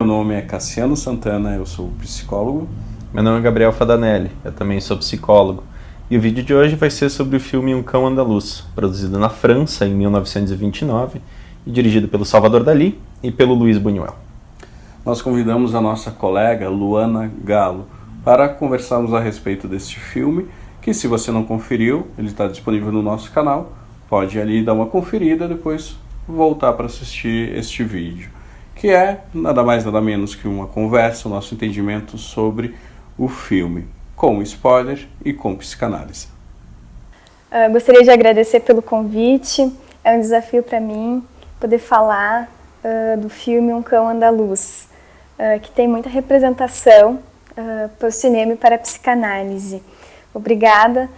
nome é Cassiano Santana, eu sou psicólogo. Meu nome é Gabriel Fadanelli, eu também sou psicólogo. E o vídeo de hoje vai ser sobre o filme Um Cão Andaluz, produzido na França em 1929 e dirigido pelo Salvador Dalí e pelo Luiz Buñuel. Nós convidamos a nossa colega Luana Galo para conversarmos a respeito deste filme, que se você não conferiu, ele está disponível no nosso canal, pode ali dar uma conferida e depois voltar para assistir este vídeo, que é nada mais nada menos que uma conversa, o nosso entendimento sobre o filme, com spoiler e com psicanálise. Gostaria de agradecer pelo convite, é um desafio para mim poder falar do filme Um Cão Andaluz, que tem muita representação para o cinema e para a psicanálise. Obrigada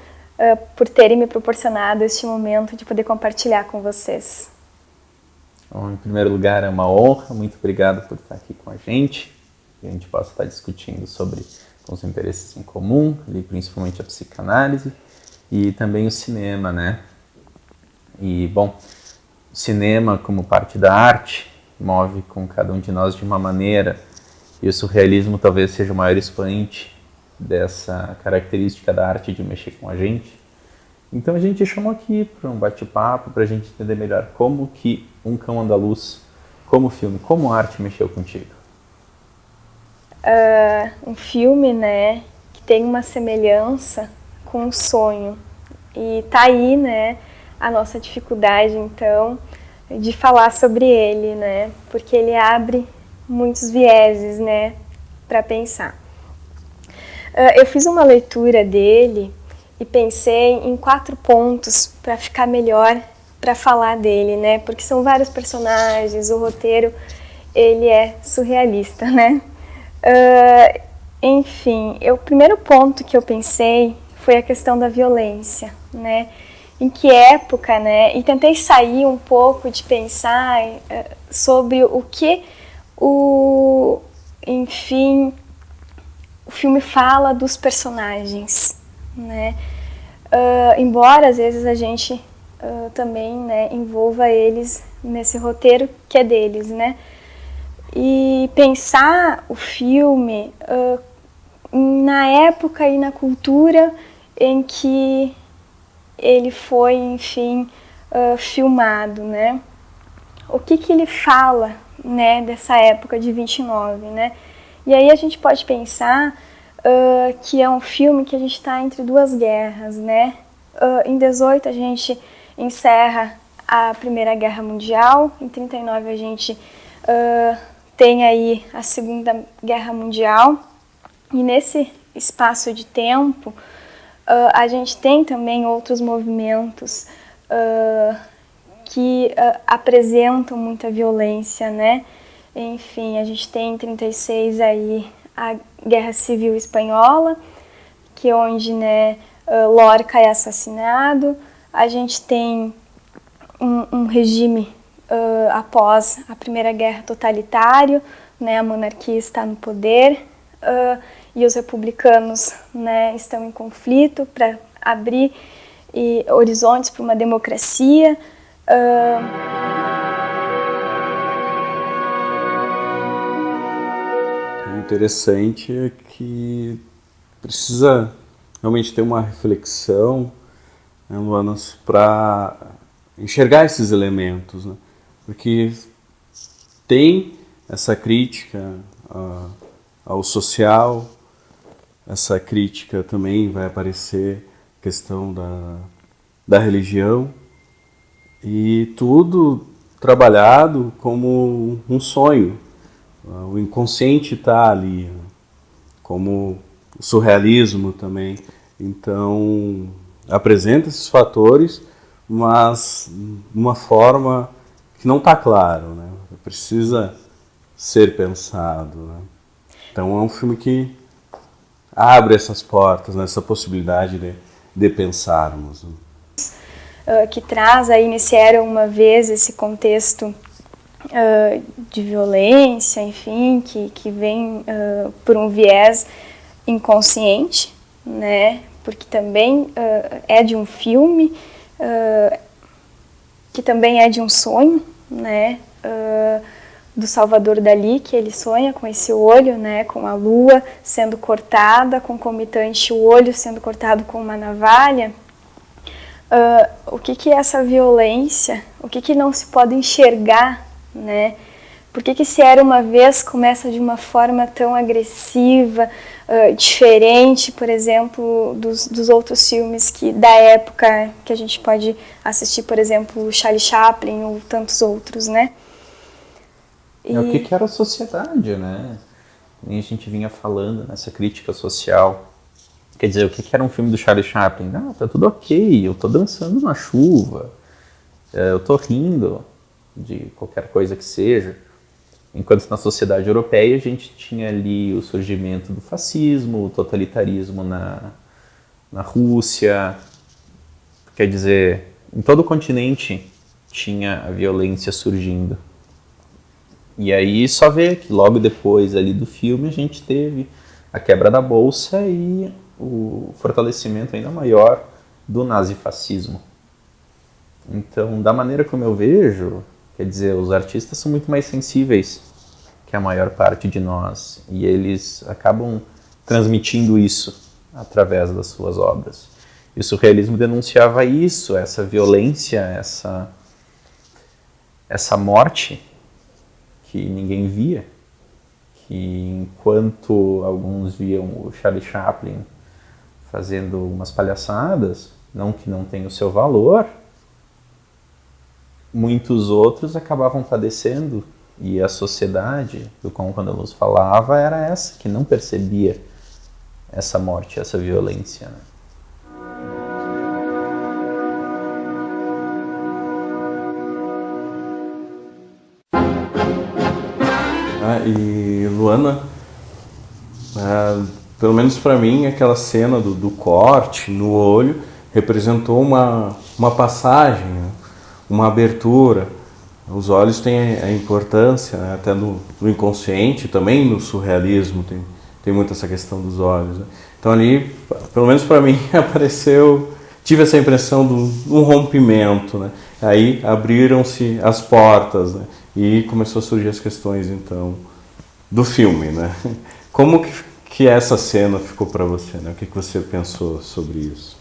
por terem me proporcionado este momento de poder compartilhar com vocês. Bom, em primeiro lugar, é uma honra, muito obrigado por estar aqui com a gente, que a gente possa estar discutindo sobre os interesses em comum, ali, principalmente a psicanálise e também o cinema, né? E, bom, o cinema como parte da arte move com cada um de nós de uma maneira, e o surrealismo talvez seja o maior expoente dessa característica da arte de mexer com a gente. Então a gente chamou aqui para um bate-papo, para a gente entender melhor como que Um Cão Andaluz, como filme, como arte mexeu contigo. Um filme, né, que tem uma semelhança com um sonho. E tá aí, né, a nossa dificuldade, então, de falar sobre ele, né, porque ele abre muitos vieses, né, para pensar. Eu fiz uma leitura dele e pensei em 4 pontos para ficar melhor para falar dele, né? Porque são vários personagens, o roteiro ele é surrealista, né? Enfim, o primeiro ponto que eu pensei foi a questão da violência, né? Em que época, né? E tentei sair um pouco de pensar sobre o que enfim, o filme fala dos personagens, né? Embora às vezes a gente também, né, envolva eles nesse roteiro que é deles, né? E pensar o filme na época e na cultura em que ele foi, enfim, filmado, né? O que ele fala, né, dessa época de 29, né? E aí a gente pode pensar que é um filme que a gente está entre 2 guerras, né? Em 18 a gente encerra a Primeira Guerra Mundial, em 39 a gente tem aí a Segunda Guerra Mundial, e nesse espaço de tempo a gente tem também outros movimentos que apresentam muita violência, né? Enfim, a gente tem em 36 aí a Guerra Civil Espanhola, que é onde, né, Lorca é assassinado. A gente tem um regime após a Primeira Guerra totalitário, né, a monarquia está no poder e os republicanos, né, estão em conflito para abrir horizontes para uma democracia. O interessante é que precisa realmente ter uma reflexão, né, Luana, para enxergar esses elementos, né? Porque tem essa crítica ao social, essa crítica também vai aparecer a questão da religião, e tudo trabalhado como um sonho. O inconsciente está ali, como o surrealismo também. Então, apresenta esses fatores, mas de uma forma que não está claro, né? Precisa ser pensado, né? Então, é um filme que abre essas portas, né? Essa possibilidade de pensarmos, né? Que traz aí nesse Era Uma Vez esse contexto de violência, enfim, que vem por um viés inconsciente, né? Porque também é de um filme, que também é de um sonho, né? do Salvador Dalí, que ele sonha com esse olho, né, com a lua sendo cortada, concomitante o olho sendo cortado com uma navalha. O que é essa violência? O que não se pode enxergar, né? Por que se era uma vez começa de uma forma tão agressiva, diferente, por exemplo, dos outros filmes da época que a gente pode assistir, por exemplo, Charlie Chaplin ou tantos outros, né? O que era a sociedade, né? E a gente vinha falando nessa crítica social. Quer dizer, o que era um filme do Charlie Chaplin? Não, tá tudo ok, eu tô dançando na chuva, eu tô rindo de qualquer coisa que seja. Enquanto na sociedade europeia a gente tinha ali o surgimento do fascismo, o totalitarismo na Rússia. Quer dizer, em todo o continente tinha a violência surgindo. E aí só vê que logo depois ali do filme a gente teve a quebra da bolsa e o fortalecimento ainda maior do nazifascismo. Então, da maneira como eu vejo, quer dizer, os artistas são muito mais sensíveis que a maior parte de nós e eles acabam transmitindo isso através das suas obras. E o surrealismo denunciava isso, essa violência, essa morte que ninguém via, que enquanto alguns viam o Charlie Chaplin fazendo umas palhaçadas, não que não tenha o seu valor, muitos outros acabavam padecendo, e a sociedade, do qual quando a Luz falava, era essa, que não percebia essa morte, essa violência, né? E Luana, pelo menos para mim, aquela cena do corte no olho representou uma passagem, né? Uma abertura. Os olhos têm a importância, né? Até no inconsciente, também no surrealismo tem muito essa questão dos olhos, né? Então ali, pelo menos para mim, tive essa impressão de um rompimento, né? Aí abriram-se as portas, né? E começou a surgir as questões, então, do filme, né? Como que essa cena ficou para você, né? O que você pensou sobre isso?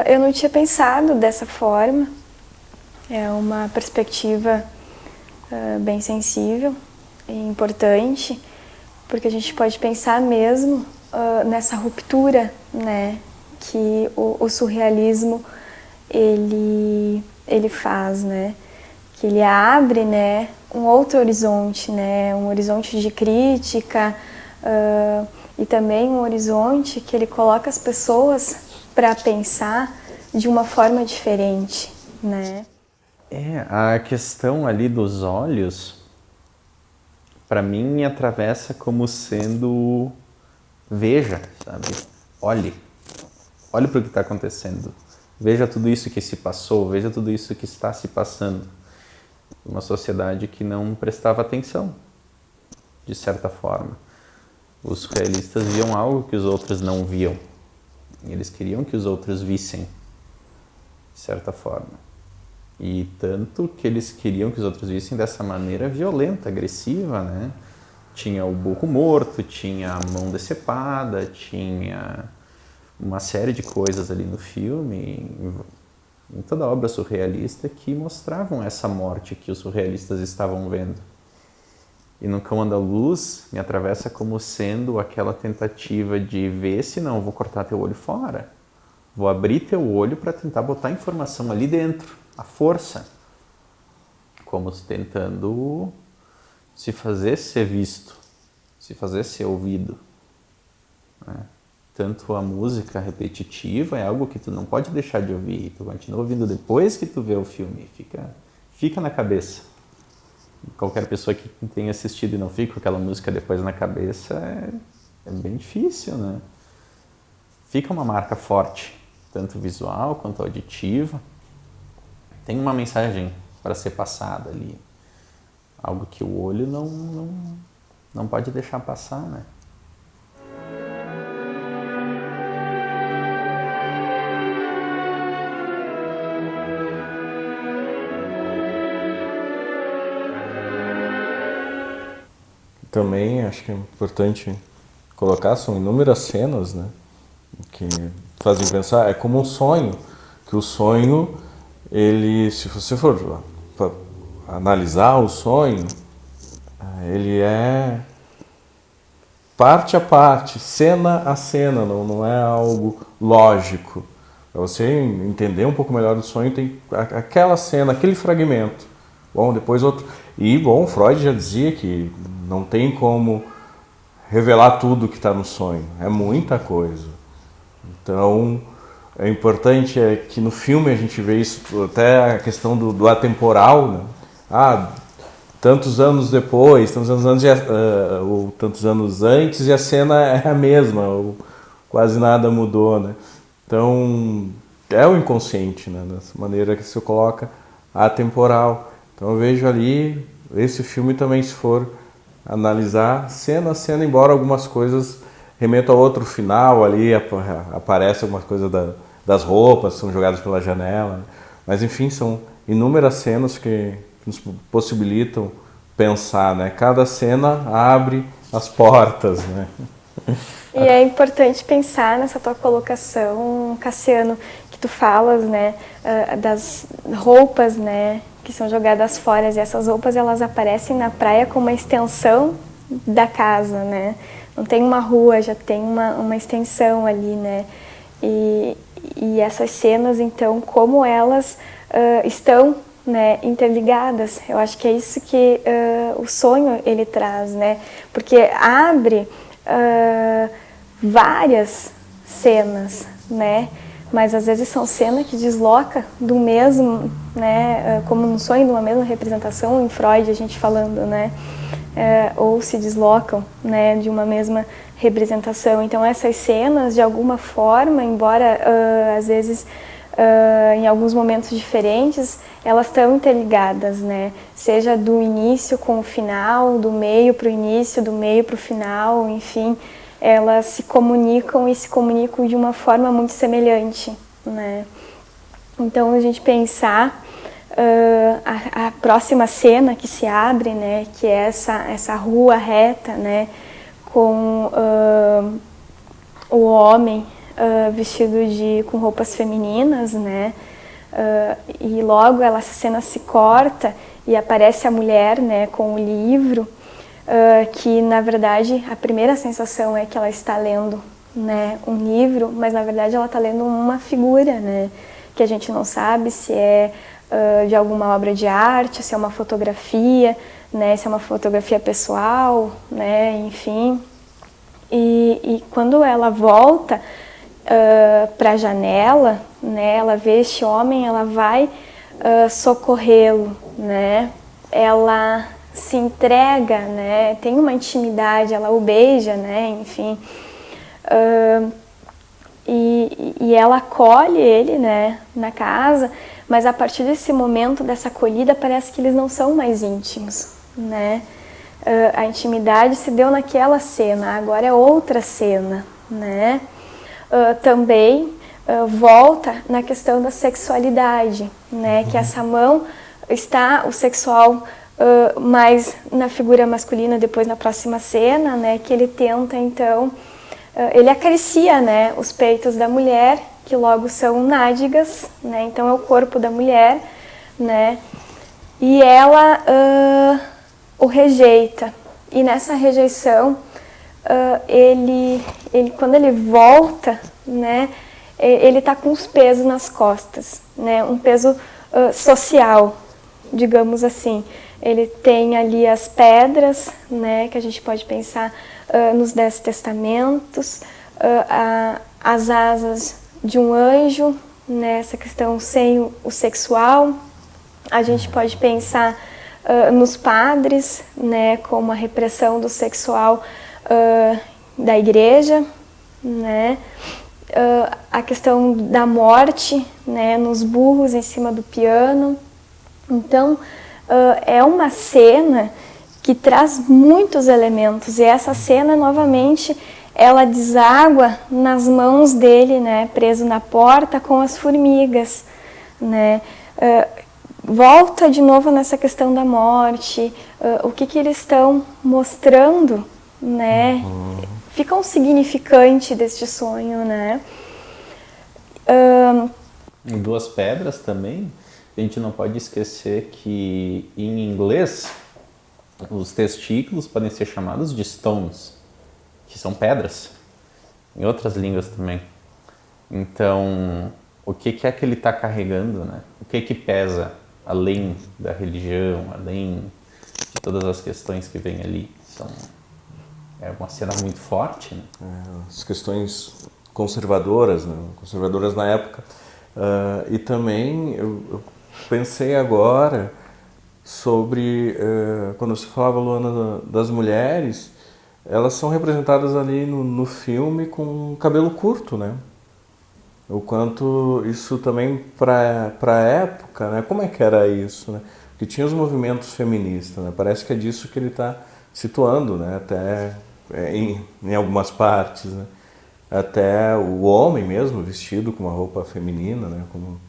Eu não tinha pensado dessa forma. É uma perspectiva bem sensível e importante, porque a gente pode pensar mesmo nessa ruptura, né? Que o surrealismo ele faz, né? Que ele abre, né, um outro horizonte, né, um horizonte de crítica e também um horizonte que ele coloca as pessoas para pensar de uma forma diferente, né? A questão ali dos olhos, para mim, me atravessa como sendo veja, sabe? Olhe para o que está acontecendo. Veja tudo isso que se passou, veja tudo isso que está se passando. Uma sociedade que não prestava atenção, de certa forma. Os surrealistas viam algo que os outros não viam. E eles queriam que os outros vissem, de certa forma. E tanto que eles queriam que os outros vissem dessa maneira violenta, agressiva, né? Tinha o burro morto, tinha a mão decepada, tinha uma série de coisas ali no filme, em toda a obra surrealista, que mostravam essa morte que os surrealistas estavam vendo. E no Cão Andaluz me atravessa como sendo aquela tentativa de ver se não, vou cortar teu olho fora. Vou abrir teu olho para tentar botar informação ali dentro, a força. Como se tentando se fazer ser visto, se fazer ser ouvido, né? Tanto a música repetitiva é algo que tu não pode deixar de ouvir, tu continua ouvindo depois que tu vê o filme, fica na cabeça. Qualquer pessoa que tenha assistido e não fica com aquela música depois na cabeça é bem difícil, né? Fica uma marca forte, tanto visual quanto auditiva. Tem uma mensagem para ser passada ali, algo que o olho não pode deixar passar, né? também acho que é importante colocar, são inúmeras cenas, né, que fazem pensar, é como um sonho, que o sonho, ele, se você for analisar o sonho, ele é parte a parte, cena a cena, não é algo lógico. Para você entender um pouco melhor o sonho, tem aquela cena, aquele fragmento. Bom, depois outro. E, bom, Freud já dizia que não tem como revelar tudo que está no sonho. É muita coisa. Então, é importante que no filme a gente vê isso, até a questão do atemporal, né? Tantos anos depois, ou tantos anos antes, e a cena é a mesma, ou quase nada mudou, né? Então, é o inconsciente, né? Dessa maneira que se coloca atemporal. Então eu vejo ali, esse filme também, se for analisar cena a cena, embora algumas coisas remetam a outro final, ali aparece algumas coisas das roupas, são jogadas pela janela, né? Mas enfim, são inúmeras cenas que nos possibilitam pensar, né? Cada cena abre as portas, né? E é importante pensar nessa tua colocação, Cassiano, que tu falas, né, das roupas, né, que são jogadas fora, e essas roupas elas aparecem na praia como uma extensão da casa, né? Não tem uma rua, já tem uma extensão ali, né? E essas cenas, então, como elas estão, né, interligadas. Eu acho que é isso que o sonho ele traz, né? Porque abre várias cenas, né? Mas às vezes são cenas que desloca do mesmo, né? Como no sonho, de uma mesma representação, em Freud a gente falando, né? Ou se deslocam, né? De uma mesma representação. Então essas cenas, de alguma forma, embora às vezes em alguns momentos diferentes, elas estão interligadas, né? Seja do início com o final, do meio para o início, do meio para o final, enfim, elas se comunicam e se comunicam de uma forma muito semelhante, né? Então a gente pensar a próxima cena que se abre, né? Que é essa rua reta, né? Com o homem vestido com roupas femininas, né? E logo essa cena se corta e aparece a mulher, né, com o livro, que na verdade a primeira sensação é que ela está lendo, né, um livro, mas na verdade ela está lendo uma figura, né, que a gente não sabe se é de alguma obra de arte, se é uma fotografia, né, se é uma fotografia pessoal, né, enfim. E quando ela volta para a janela, né, ela vê este homem, ela vai socorrê-lo, né, ela se entrega, né, tem uma intimidade, ela o beija, né, enfim, e ela acolhe ele, né, na casa, mas a partir desse momento, dessa acolhida, parece que eles não são mais íntimos, né, a intimidade se deu naquela cena, agora é outra cena, né. Também volta na questão da sexualidade, né? Que essa mão está o sexual mais na figura masculina, depois na próxima cena, né? Que ele tenta então, ele acaricia, né? Os peitos da mulher, que logo são nádegas, né? Então é o corpo da mulher, né? E ela o rejeita, e nessa rejeição ele quando ele volta, né, ele está com os pesos nas costas, né, um peso social, digamos assim. Ele tem ali as pedras, né, que a gente pode pensar nos 10 testamentos, as asas de um anjo, né, essa questão sem o sexual. A gente pode pensar nos padres, né, como a repressão do sexual da igreja, né? A questão da morte, né, nos burros em cima do piano. Então, é uma cena que traz muitos elementos, e essa cena, novamente, ela deságua nas mãos dele, né, preso na porta com as formigas, né? volta de novo nessa questão da morte, o que eles estão mostrando, né? Fica um significante deste sonho, né? Em Duas Pedras também, a gente não pode esquecer que em inglês os testículos podem ser chamados de stones, que são pedras, em outras línguas também. Então, o que é que ele está carregando, né? O que pesa além da religião, além de todas as questões que vêm ali? É uma cena muito forte, né? As questões conservadoras, né? Conservadoras na época. E também eu pensei agora sobre, quando você falava, Luana, das mulheres, elas são representadas ali no filme com cabelo curto, né? O quanto isso também para a época, né? Como é que era isso, né? Porque tinha os movimentos feministas, né? Parece que é disso que ele está situando, né? Até em algumas partes, né? Até o homem mesmo vestido com uma roupa feminina, né? Como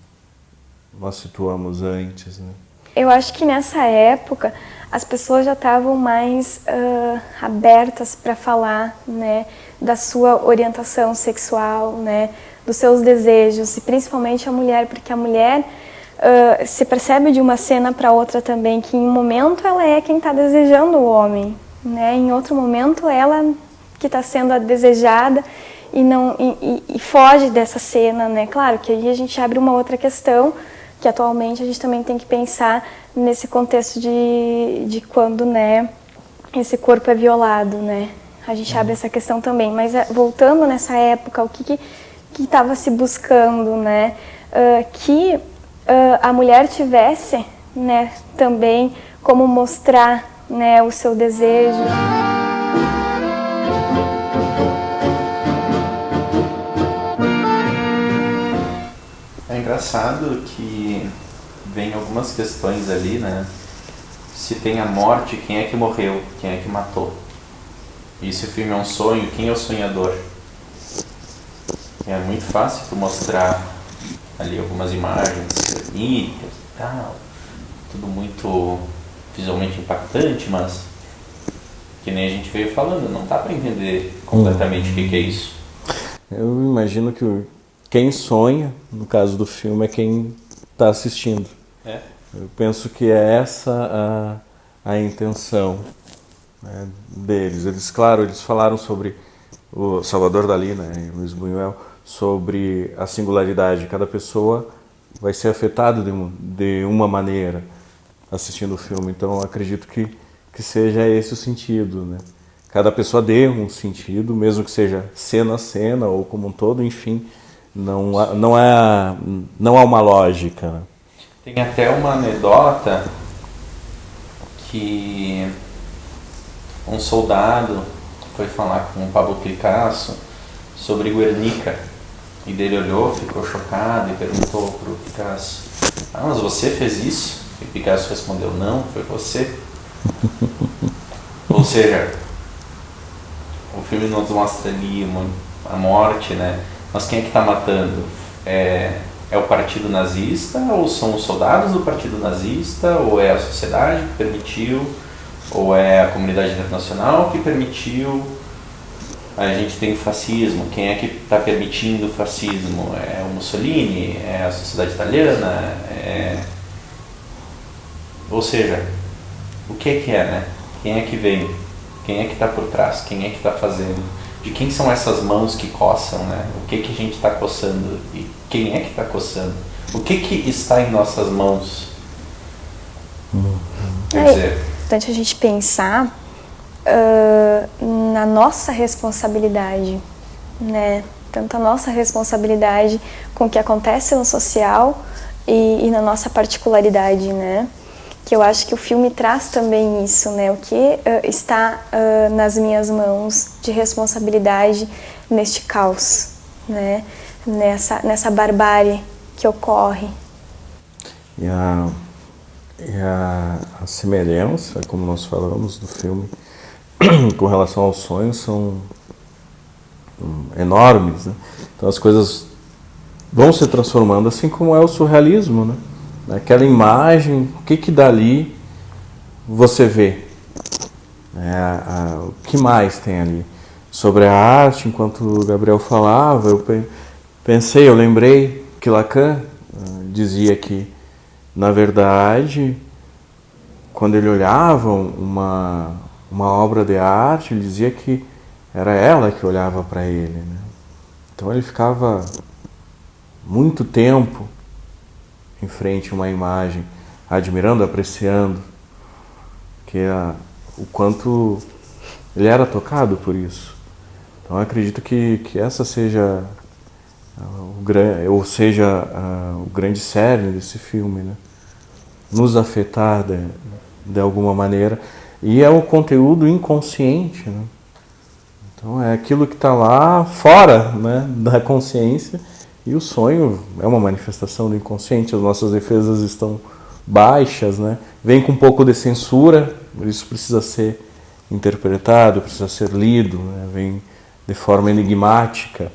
nós situamos antes, né? Eu acho que nessa época as pessoas já estavam mais abertas para falar, né, da sua orientação sexual, né, dos seus desejos, e principalmente a mulher, porque a mulher se percebe de uma cena para outra também que em um momento ela é quem está desejando o homem, né, em outro momento ela que está sendo a desejada e foge dessa cena, né. Claro que aí a gente abre uma outra questão, que atualmente a gente também tem que pensar nesse contexto de quando, né, esse corpo é violado, né? A gente abre essa questão também, mas voltando nessa época, o que estava se buscando, né? Que a mulher tivesse, né, também como mostrar, né, o seu desejo. É engraçado que vem algumas questões ali, né? Se tem a morte, quem é que morreu? Quem é que matou? E se o filme é um sonho, quem é o sonhador? É muito fácil tu mostrar ali algumas imagens bonitas e tal, tudo muito visualmente impactante, mas que nem a gente veio falando, não dá para entender completamente o que é isso. Eu imagino que quem sonha, no caso do filme, é quem está assistindo. Eu penso que é essa a intenção, né, deles. Eles falaram sobre o Salvador Dalí, né, e Luiz Buñuel, sobre a singularidade. Cada pessoa vai ser afetada de uma maneira assistindo o filme. Então, eu acredito que seja esse o sentido, né? Cada pessoa dê um sentido, mesmo que seja cena a cena ou como um todo, enfim, não há uma lógica, né? Tem até uma anedota que um soldado foi falar com o Pablo Picasso sobre Guernica, e dele olhou, ficou chocado e perguntou para o Picasso: "Ah, mas você fez isso?" E Picasso respondeu: "Não, foi você." Ou seja, o filme nos mostra ali a morte, né? Mas quem é que está matando? É o partido nazista, ou são os soldados do partido nazista, ou é a sociedade que permitiu, ou é a comunidade internacional que permitiu? A gente tem o fascismo, quem é que está permitindo o fascismo? É o Mussolini? É a sociedade italiana? Ou seja, o que é, né? Quem é que vem? Quem é que está por trás? Quem é que está fazendo? De quem são essas mãos que coçam, né? O que a gente está coçando? E quem é que está coçando? O que está em nossas mãos? Quer dizer... É importante a gente pensar na nossa responsabilidade, né? Tanto a nossa responsabilidade com o que acontece no social e na nossa particularidade, né? Que eu acho que o filme traz também isso, né? O que está nas minhas mãos de responsabilidade neste caos, né? Nessa barbárie que ocorre. E a semelhança, como nós falamos do filme, com relação aos sonhos, são enormes, né? Então as coisas vão se transformando, assim como é o surrealismo, né? Aquela imagem, o que dali você vê? O que mais tem ali? Sobre a arte, enquanto o Gabriel falava, eu lembrei que Lacan dizia que, na verdade, quando ele olhava uma obra de arte, ele dizia que era ela que olhava para ele, né? Então ele ficava muito tempo em frente a uma imagem, admirando, apreciando, o quanto ele era tocado por isso. Então eu acredito que essa seja o grande cerne desse filme, né? Nos afetar de alguma maneira. E é o conteúdo inconsciente, né? Então é aquilo que está lá fora, né, da consciência, e o sonho é uma manifestação do inconsciente. As nossas defesas estão baixas, né? Vem com um pouco de censura, isso precisa ser interpretado, precisa ser lido, né? Vem de forma enigmática,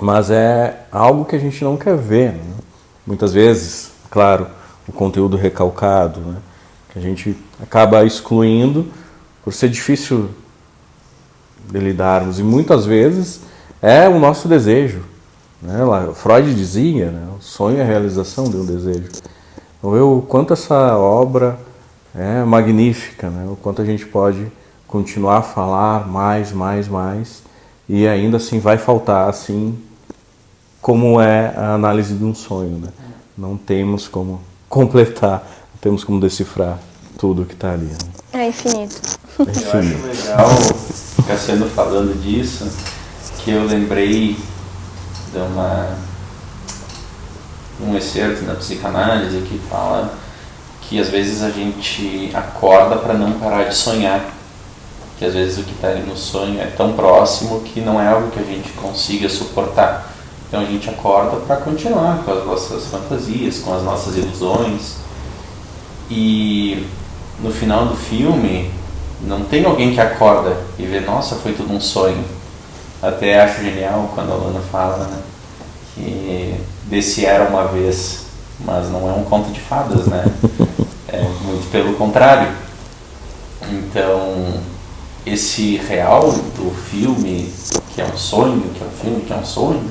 mas é algo que a gente não quer ver, né? Muitas vezes, claro, o conteúdo recalcado, né, que a gente acaba excluindo por ser difícil de lidarmos, e muitas vezes é o nosso desejo, né? Freud dizia, né, o sonho é a realização de um desejo. Então, o quanto essa obra é magnífica, né? O quanto a gente pode continuar a falar mais, e ainda assim vai faltar, assim como é a análise de um sonho, né? Não temos como completar, não temos como decifrar tudo que está ali, né? É infinito. Eu acho legal, Cassiano falando disso, que eu lembrei de um excerto na psicanálise que fala que às vezes a gente acorda para não parar de sonhar, que às vezes o que está ali no sonho é tão próximo que não é algo que a gente consiga suportar. Então a gente acorda para continuar com as nossas fantasias, com as nossas ilusões. E no final do filme não tem alguém que acorda e vê, nossa, foi tudo um sonho. Até acho genial quando a Luana fala, né, que desse era uma vez, mas não é um conto de fadas, né? É muito pelo contrário. Então esse real do filme, que é um sonho, que é um filme, que é um sonho,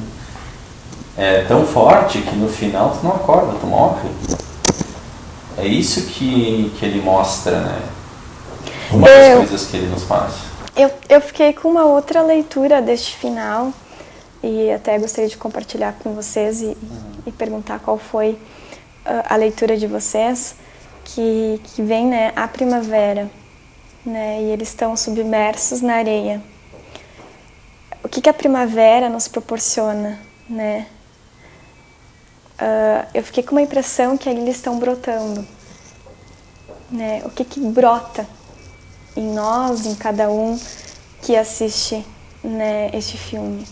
é tão forte que no final tu não acorda, tu morre. É isso que ele mostra, né? Uma das coisas que ele nos passa. Eu fiquei com uma outra leitura deste final e até gostaria de compartilhar com vocês e perguntar qual foi a leitura de vocês, que vem, né, a primavera, né, e eles estão submersos na areia. O que a primavera nos proporciona, né? Eu fiquei com uma impressão que ali eles estão brotando, né? O que brota em nós, em cada um que assiste, né, este filme?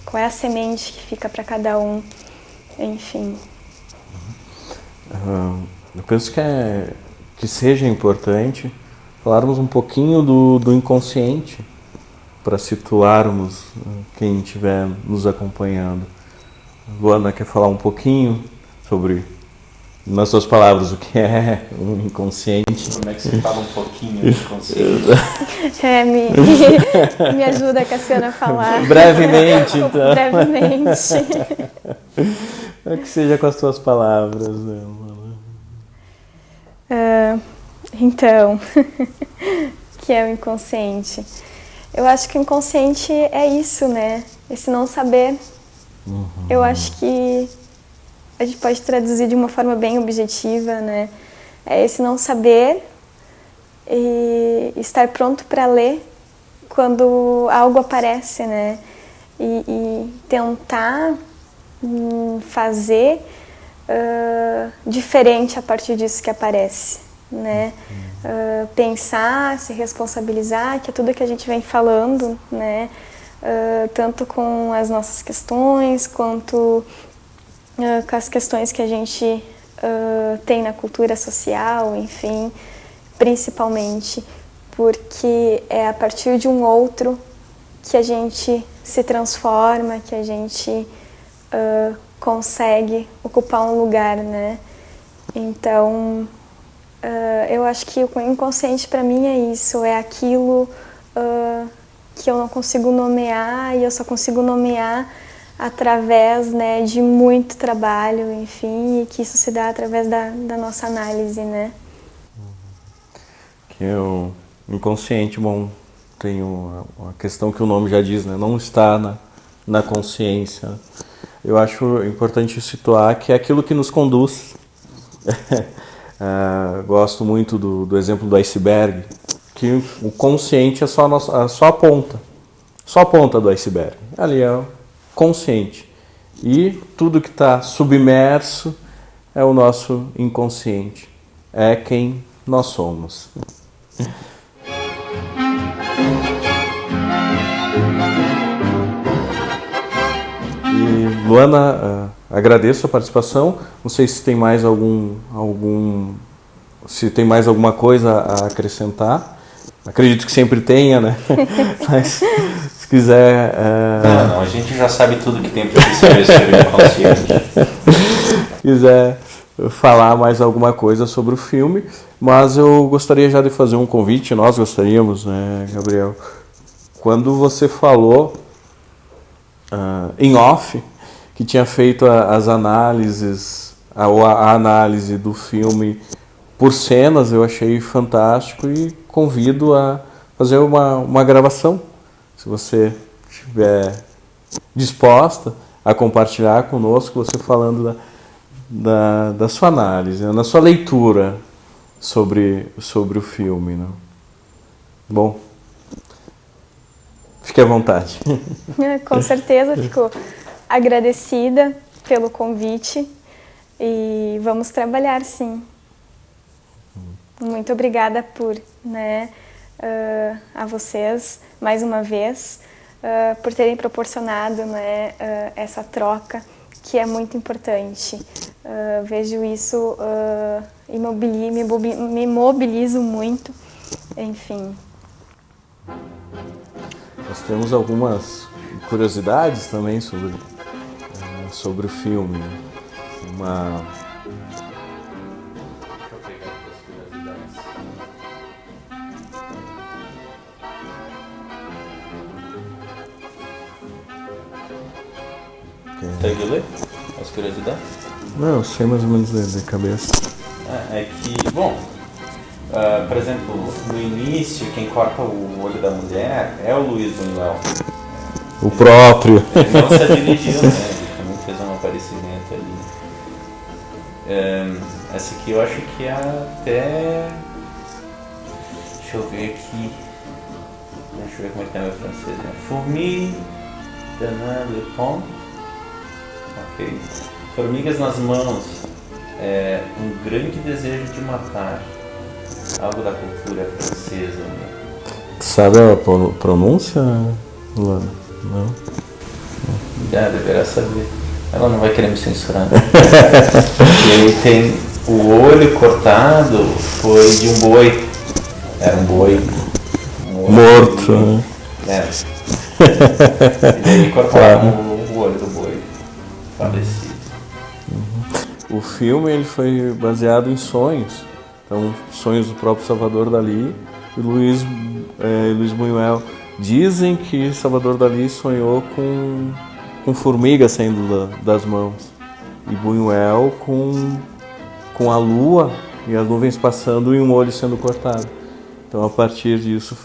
Qual é a semente que fica para cada um? Enfim. Eu penso que seja importante falarmos um pouquinho do inconsciente para situarmos quem estiver nos acompanhando. Luana quer falar um pouquinho sobre, nas suas palavras, o que é um inconsciente? Como é que você fala um pouquinho do inconsciente? Me ajuda, Cassiano, a falar. Brevemente, então. Brevemente. Que seja com as suas palavras, né? Então, que é o inconsciente? Eu acho que o inconsciente é isso, né? Esse não saber. Eu acho que a gente pode traduzir de uma forma bem objetiva, né? É esse não saber e estar pronto para ler quando algo aparece, né? E tentar fazer diferente a partir disso que aparece, né? Pensar, se responsabilizar, que é tudo que a gente vem falando, né? Tanto com as nossas questões, quanto com as questões que a gente tem na cultura social, enfim, principalmente porque é a partir de um outro que a gente se transforma, que a gente consegue ocupar um lugar, né? Então, eu acho que o inconsciente para mim é isso, é aquilo que eu não consigo nomear e eu só consigo nomear através, né, de muito trabalho, enfim, e que isso se dá através da nossa análise, né? Que é o inconsciente, bom, tem uma questão que o nome já diz, né? Não está na consciência. Eu acho importante situar que é aquilo que nos conduz. Gosto muito do exemplo do iceberg, que o consciente é só a ponta do iceberg. Ali é o consciente. E tudo que está submerso é o nosso inconsciente. É quem nós somos. E, Luana, agradeço a participação. Não sei se tem mais se tem mais alguma coisa a acrescentar. Acredito que sempre tenha, né? Mas se quiser... Não, a gente já sabe tudo que tem para saber sobre o inconsciente. Se quiser falar mais alguma coisa sobre o filme, mas eu gostaria já de fazer um convite, nós gostaríamos, né, Gabriel? Quando você falou em off que tinha feito as análises, a análise do filme por cenas, eu achei fantástico e convido a fazer uma gravação, se você estiver disposta a compartilhar conosco, você falando da sua análise, na sua leitura sobre o filme, né? Bom, fique à vontade. Com certeza, fico agradecida pelo convite e vamos trabalhar, sim. Muito obrigada a vocês, mais uma vez, por terem proporcionado, né, essa troca, que é muito importante. Vejo isso e me mobilizo muito, enfim. Nós temos algumas curiosidades também sobre o filme. Consegue ler as curiosidades? Não, eu sei mais ou menos de cabeça. É que, bom, por exemplo, no início, quem corta o olho da mulher é o Luiz Buñuel. O próprio. Ele não se dirigiu, né? Ele também fez um aparecimento ali. Essa aqui eu acho que é até... Deixa eu ver aqui. Deixa eu ver como é que é meu francês, né? Fourmis de Le Pont. Ok. Formigas nas mãos. Um grande desejo de matar. Algo da cultura francesa. Né? Sabe a pronúncia, Luana? Não? Deverá saber. Ela não vai querer me censurar. Ele tem o olho cortado, foi de um boi. Era um boi morto. Né? E aí cortaram o olho do boi falecido. O filme ele foi baseado em sonhos. Então, sonhos do próprio Salvador Dalí e Luiz Buñuel. Dizem que Salvador Dalí sonhou com formigas saindo das mãos e Buñuel com a lua e as nuvens passando e um olho sendo cortado. Então, a partir disso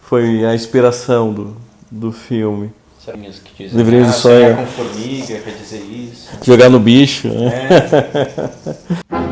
foi a inspiração do filme. Sonhos que dizem, Livrinhos de sonhar sonho. com formiga, quer dizer isso. Jogar no bicho, né? É.